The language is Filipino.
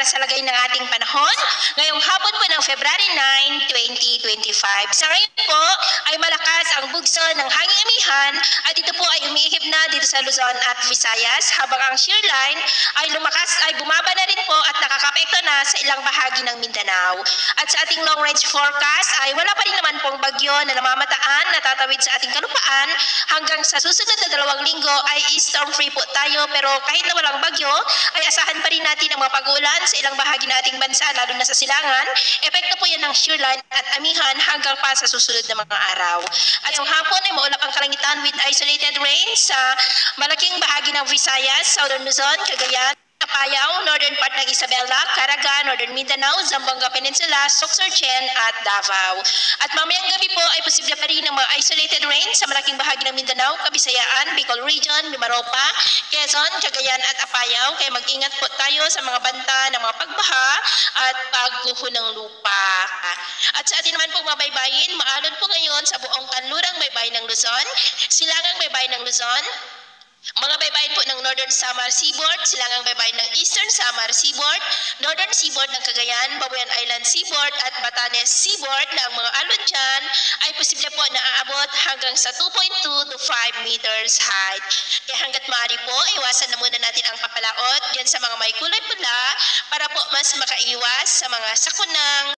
para sa lagay ng ating panahon ngayong hapon po ng February 9, 2025. Sa ngayon po ay malakas ang bugso ng hanging amihan at ito po ay umiihip na dito sa Luzon at Visayas habang ang shear line ay bumaba na rin po at nakakapekto na sa ilang bahagi ng Mindanao. At sa ating long range forecast ay wala pa rin naman pong bagyo na namamataan na tatawid sa ating kalupaan. Hanggang sa susunod na 2 linggo ay storm free po tayo, pero kahit na walang bagyo ay asahan pa rin natin ang mga pag-uulan sa ilang bahagi ng ating bansa lalo na sa silangan. Epekto po yan ng shear line at amihan hanggang pa sa susunod na mga araw. At yung hapon ay maulap ang kalangitan with isolated rain sa malaking bahagi ng Visayas, Southern Luzon, Cagayan, Apayao, northern part ng Isabela, Caraga, northern Mindanao, Zamboanga Peninsula, Socsorchen at Davao. At mamayang gabi po ay posible pa rin ng mga isolated rain sa malaking bahagi ng Mindanao, Kabisayaan, Bicol Region, Mimaropa, Quezon, Cagayan at Apayao. Kaya mag-ingat po tayo sa mga banta ng mga pagbaha at pagguho ng lupa. At sa atin naman pong mabaybayin, maalon po ngayon sa buong kanlurang baybayin ng Luzon, silangang baybayin ng Luzon, mga baybayin po ng Northern Samar Seaboard, silangang baybayin ng Eastern Samar Seaboard, Northern Seaboard ng Cagayan, Babuyan Island Seaboard at Batanes Seaboard na ang mga alon dyan ay posible po na aabot hanggang sa 2.2 to 5 meters height. Kaya hanggat maaari po, iwasan na muna natin ang papalaot dyan sa mga may kulay pula para po mas makaiwas sa mga sakunang